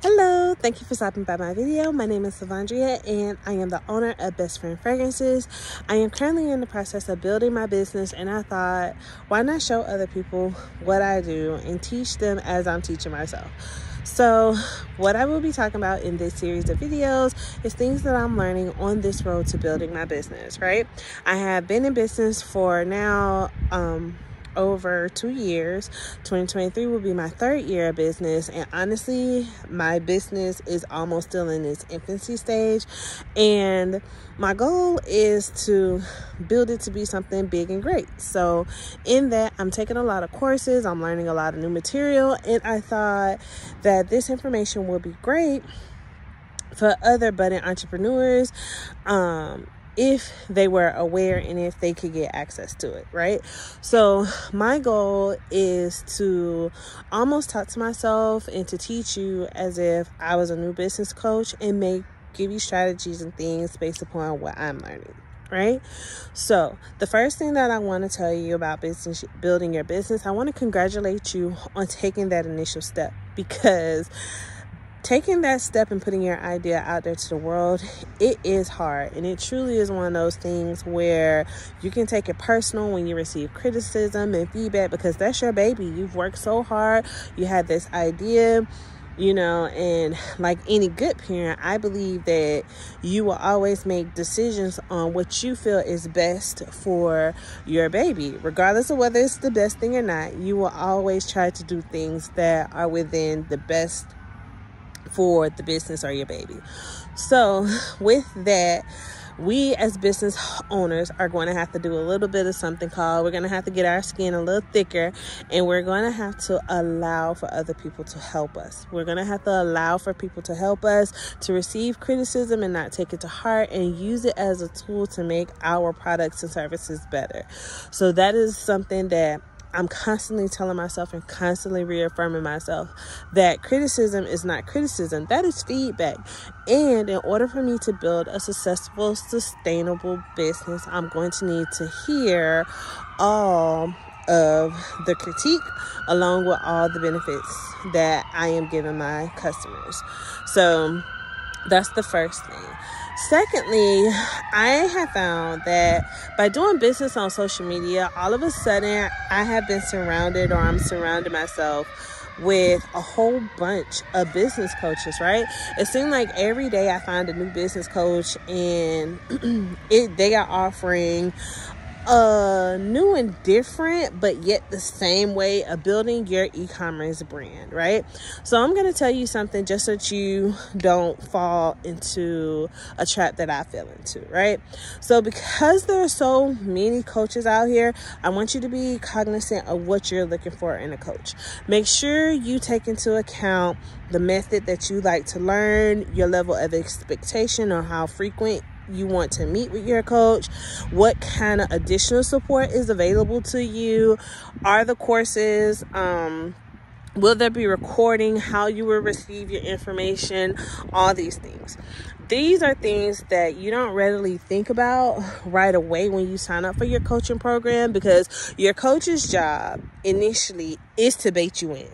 Hello, thank you for stopping by my video. My name is Savandria and I am the owner of Best Friend Fragrances. I am currently in the process of building my business, and I thought, why not show other people what I do and teach them as I'm teaching myself. So what I will be talking about in this series of videos is things that I'm learning on this road to building my business, right? I have been in business for now over 2 years. 2023 will be my third year of business, and honestly my business is almost still in its infancy stage, and my goal is to build it to be something big and great. So in that, I'm taking a lot of courses, I'm learning a lot of new material, and I thought that this information will be great for other budding entrepreneurs if they were aware and if they could get access to it, right? So my goal is to almost talk to myself and to teach you as if I was a new business coach, and give you strategies and things based upon what I'm learning, right? So the first thing that I want to tell you about building your business, I want to congratulate you on taking that initial step, because taking that step and putting your idea out there to the world, it is hard. And it truly is one of those things where you can take it personal when you receive criticism and feedback, because that's your baby. You've worked so hard. You had this idea, and like any good parent, I believe that you will always make decisions on what you feel is best for your baby. Regardless of whether it's the best thing or not, you will always try to do things that are within the best for the business or your baby. So with that, we as business owners are going to have to do a little bit of something called, we're going to have to get our skin a little thicker, and we're going to have to allow for other people to help us. We're going to have to allow for people to help us, to receive criticism and not take it to heart, and use it as a tool to make our products and services better. So that is something that I'm constantly telling myself and constantly reaffirming myself, that criticism is not criticism. That is feedback. And in order for me to build a successful, sustainable business, I'm going to need to hear all of the critique along with all the benefits that I am giving my customers. So that's the first thing. Secondly, I have found that by doing business on social media, all of a sudden I have been surrounded, or I'm surrounding myself with a whole bunch of business coaches, right? It seems like every day I find a new business coach, and they are offering new and different, but yet the same way of building your e-commerce brand, right? So I'm going to tell you something just so that you don't fall into a trap that I fell into, right? So because there are so many coaches out here, I want you to be cognizant of what you're looking for in a coach. Make sure you take into account the method that you like to learn, your level of expectation, or how frequent you want to meet with your coach, what kind of additional support is available to you, are the courses, will there be recording, how you will receive your information, all these things. These are things that you don't readily think about right away when you sign up for your coaching program, because your coach's job initially is to bait you in.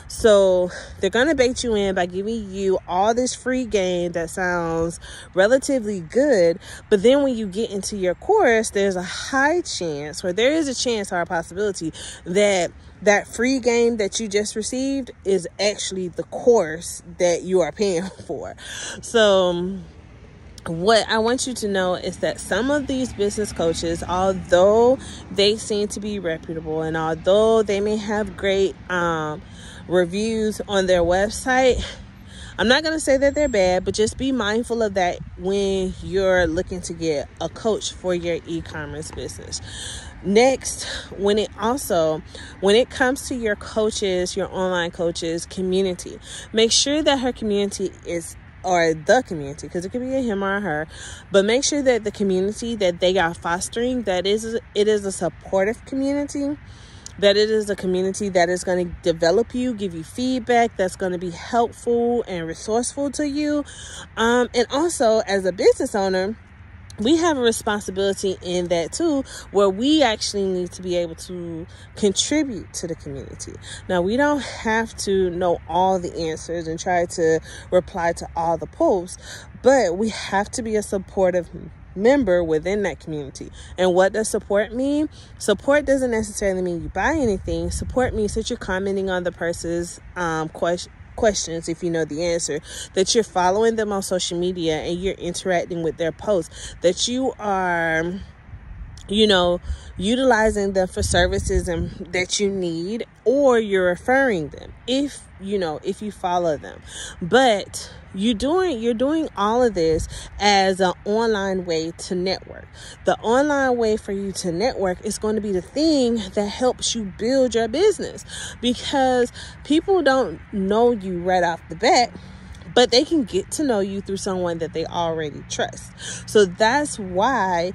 So they're going to bait you in by giving you all this free game that sounds relatively good, but then when you get into your course, there's a high chance, or there is a chance or a possibility that that free game that you just received is actually the course that you are paying for. So what I want you to know is that some of these business coaches, although they seem to be reputable, and although they may have great reviews on their website, I'm not going to say that they're bad, but just be mindful of that when you're looking to get a coach for your e-commerce business. Next, when it comes to your coaches, your online coaches community, make sure that her community or the community, because it could be a him or a her, but make sure that the community that they are fostering, it is a supportive community, that it is a community that is going to develop you, give you feedback, that's going to be helpful and resourceful to you. And also, as a business owner, we have a responsibility in that too, where we actually need to be able to contribute to the community. Now, we don't have to know all the answers and try to reply to all the posts, but we have to be a supportive member within that community. And what does support mean? Support doesn't necessarily mean you buy anything. Support means that you're commenting on the person's questions if you know the answer, that you're following them on social media and you're interacting with their posts, that you are utilizing them for services and that you need, or you're referring them if you follow them. But you're doing all of this as an online way to network. The online way for you to network is going to be the thing that helps you build your business, because people don't know you right off the bat, but they can get to know you through someone that they already trust. So that's why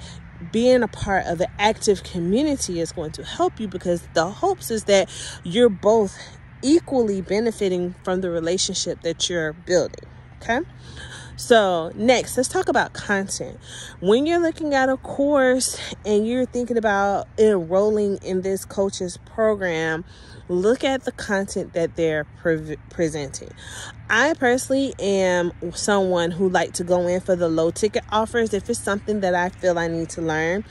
being a part of an active community is going to help you, because the hopes is that you're both equally benefiting from the relationship that you're building. Okay. So next, let's talk about content. When you're looking at a course and you're thinking about enrolling in this coach's program, look at the content that they're presenting. I personally am someone who like to go in for the low ticket offers. If it's something that I feel I need to learn,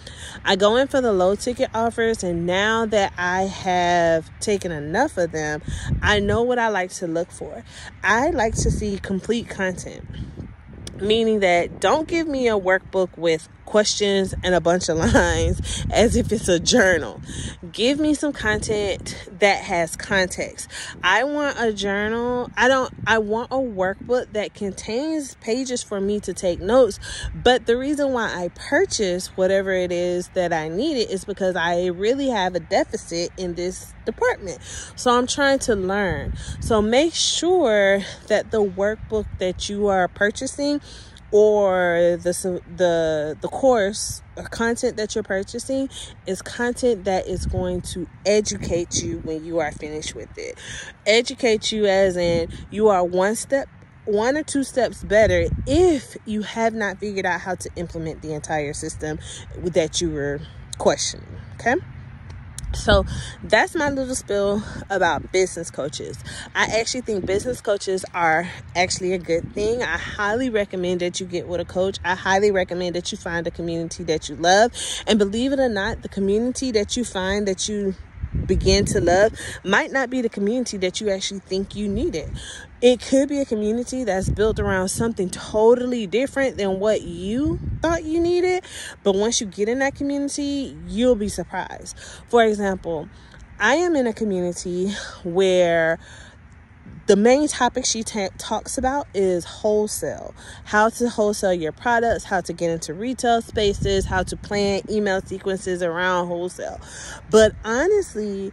I go in for the low ticket offers. And now that I have taken enough of them, I know what I like to look for. I like to see complete content. Meaning that don't give me a workbook with questions and a bunch of lines as if it's a journal. Give me some content that has context. I want a journal. I want a workbook that contains pages for me to take notes. But the reason why I purchase whatever it is that I needed is because I really have a deficit in this department. So I'm trying to learn. So make sure that the workbook that you are purchasing, or the course or content that you're purchasing, is content that is going to educate you when you are finished with it. Educate you as in you are one or two steps better if you have not figured out how to implement the entire system that you were questioning. Okay. So that's my little spiel about business coaches. I actually think business coaches are actually a good thing. I highly recommend that you get with a coach. I highly recommend that you find a community that you love. And believe it or not, the community that you find that you begin to love might not be the community that you actually think you needed. It could be a community that's built around something totally different than what you thought you needed. But once you get in that community, you'll be surprised. For example, I am in a community where the main topic she talks about is wholesale. How to wholesale your products, how to get into retail spaces, how to plan email sequences around wholesale. But honestly,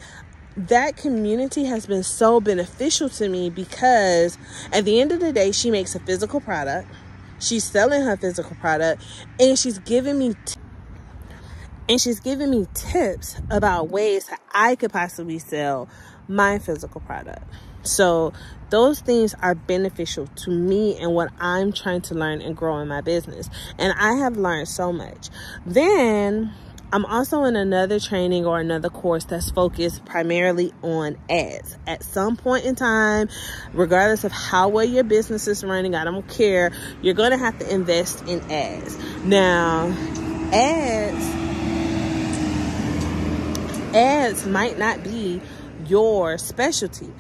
that community has been so beneficial to me, because at the end of the day, she makes a physical product. She's selling her physical product, and she's giving me tips about ways that I could possibly sell my physical product. So those things are beneficial to me and what I'm trying to learn and grow in my business. And I have learned so much. Then I'm also in another training or another course that's focused primarily on ads. At some point in time, regardless of how well your business is running, I don't care, you're going to have to invest in ads. Now, ads might not be your specialty,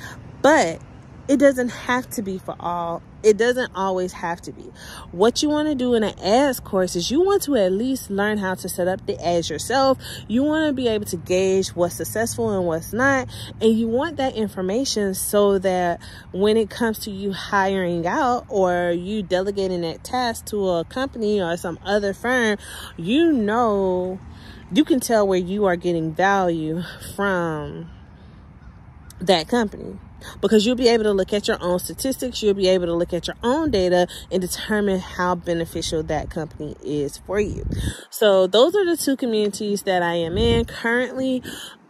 but it doesn't have to be for all. It doesn't always have to be. What you want to do in an ads course is you want to at least learn how to set up the ads yourself. You want to be able to gauge what's successful and what's not. And you want that information so that when it comes to you hiring out or you delegating that task to a company or some other firm, you know, you can tell where you are getting value from that company, because you'll be able to look at your own statistics, you'll be able to look at your own data and determine how beneficial that company is for you. So those are the two communities that I am in currently.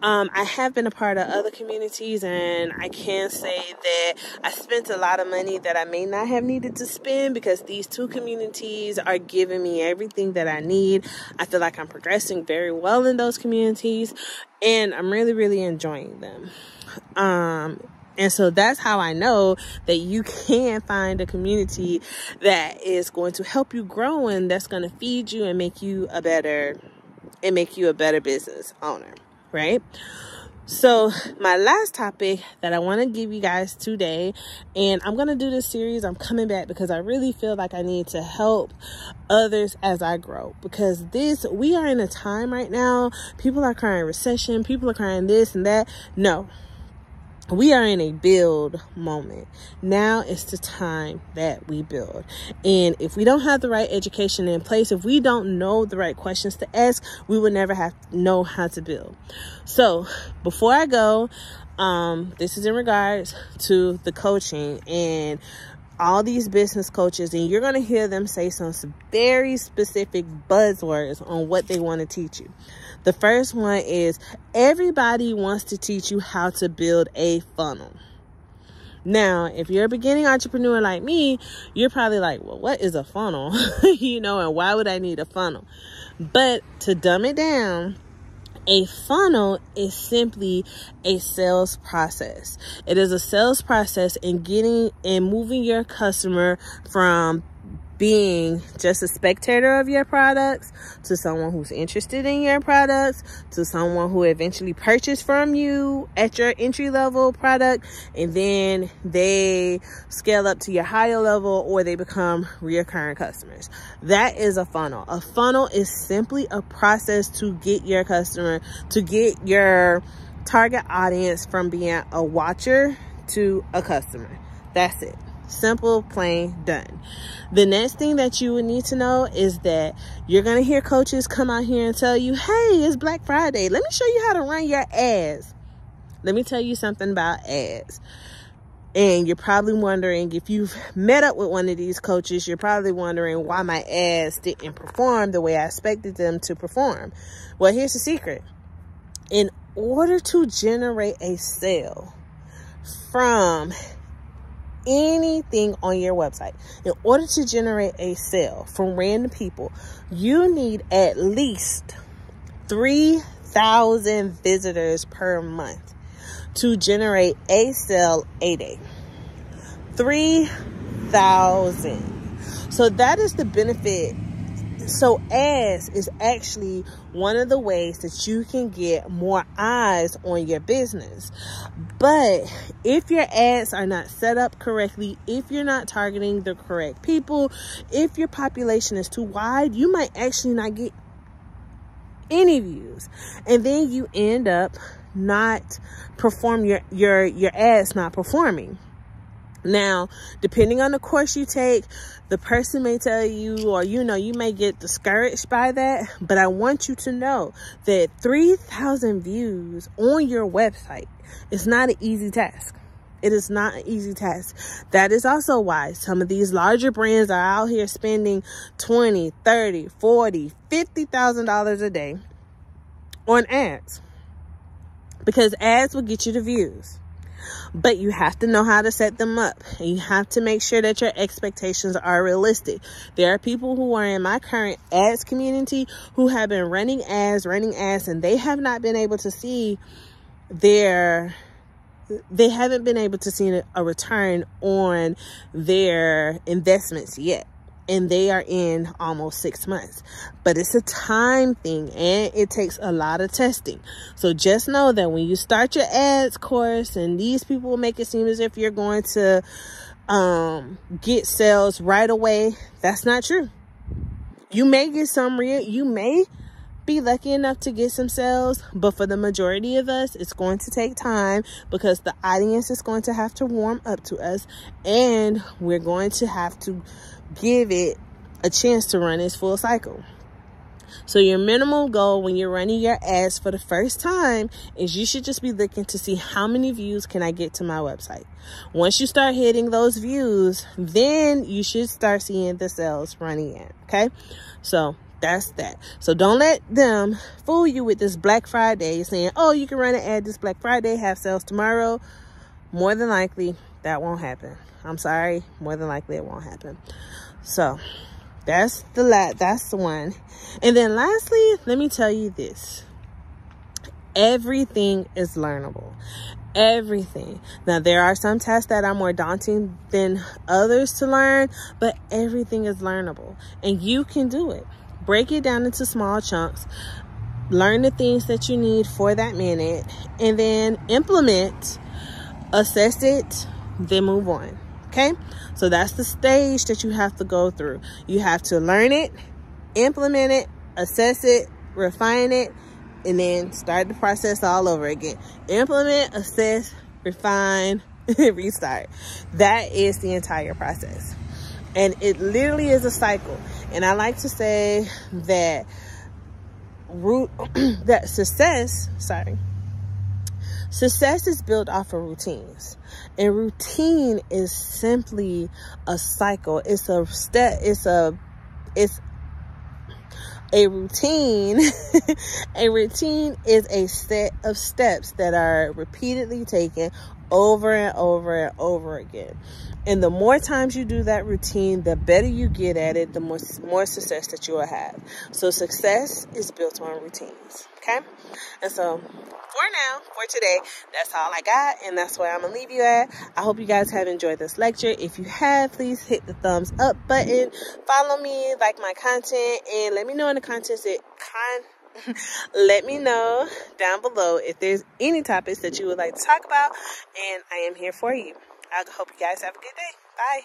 I have been a part of other communities, and I can say that I spent a lot of money that I may not have needed to spend, because these two communities are giving me everything that I need. I feel like I'm progressing very well in those communities, and I'm really, really enjoying them. And so that's how I know that you can find a community that is going to help you grow, and that's going to feed you and make you a better business owner, right? So my last topic that I want to give you guys today, and I'm going to do this series, I'm coming back because I really feel like I need to help others as I grow, because we are in a time right now, people are crying recession, people are crying this and that. No. We are in a build moment. Now is the time that we build. And if we don't have the right education in place, if we don't know the right questions to ask, we will never know how to build. So before I go, this is in regards to the coaching and all these business coaches, and you're going to hear them say some very specific buzzwords on what they want to teach you. The first one is everybody wants to teach you how to build a funnel. Now, if you're a beginning entrepreneur like me, you're probably like, well, what is a funnel? And why would I need a funnel? But to dumb it down, a funnel is simply a sales process. It is a sales process in getting and moving your customer from being just a spectator of your products to someone who's interested in your products, to someone who eventually purchased from you at your entry level product, and then they scale up to your higher level, or they become reoccurring customers. That is a funnel. A funnel is simply a process to get your customer, to get your target audience from being a watcher to a customer. That's it. Simple, plain, done. The next thing that you would need to know is that you're going to hear coaches come out here and tell you, hey, it's Black Friday. Let me show you how to run your ads. Let me tell you something about ads. And you're probably wondering, if you've met up with one of these coaches, you're probably wondering why my ads didn't perform the way I expected them to perform. Well, here's the secret. In order to generate a sale from anything on your website, in order to generate a sale from random people, you need at least 3,000 visitors per month to generate a sale a day. 3,000. So that is the benefit. So ads is actually one of the ways that you can get more eyes on your business. But if your ads are not set up correctly, if you're not targeting the correct people, if your population is too wide, you might actually not get any views. And then you end up not performing, your ads not performing. Now, depending on the course you take, the person may tell you, or you may get discouraged by that. But I want you to know that 3,000 views on your website is not an easy task. It is not an easy task. That is also why some of these larger brands are out here spending $20, $30, $40, $50,000 a day on ads, because ads will get you the views. But you have to know how to set them up, and you have to make sure that your expectations are realistic. There are people who are in my current ads community who have been running ads, and they have not been able to see a return on their investments yet. And they are in almost 6 months. But it's a time thing, and it takes a lot of testing. So just know that when you start your ads course, and these people will make it seem as if you're going to get sales right away, that's not true. You may get you may be lucky enough to get some sales, but for the majority of us, it's going to take time, because the audience is going to have to warm up to us, and we're going to have to give it a chance to run its full cycle. So your minimum goal when you're running your ads for the first time is you should just be looking to see how many views can I get to my website. Once you start hitting those views, then you should start seeing the sales running in. Okay. So That's that. So don't let them fool you with this Black Friday saying, oh, you can run an ad this Black Friday, have sales tomorrow. More than likely, that won't happen. I'm sorry. More than likely, it won't happen. So that's the one. And then lastly, let me tell you this. Everything is learnable. Everything. Now, there are some tasks that are more daunting than others to learn, but everything is learnable and you can do it. Break it down into small chunks. Learn the things that you need for that minute and then implement, assess it, then move on. Okay? So that's the stage that you have to go through. You have to learn it, implement it, assess it, refine it, and then start the process all over again. Implement, assess, refine, restart. That is the entire process. And it literally is a cycle. And I like to say that success is built off of routines. And routine is simply a cycle. It's a step, it's a routine. A routine is a set of steps that are repeatedly taken over and over and over again. And the more times you do that routine, the better you get at it, the more success that you will have. So success is built on routines. Okay? And so for today, that's all I got, and that's where I'm gonna leave you at. I hope you guys have enjoyed this lecture. If you have, please hit the thumbs up button, follow me, like my content, and let me know in the let me know down below if there's any topics that you would like to talk about, and I am here for you. I hope you guys have a good day. Bye.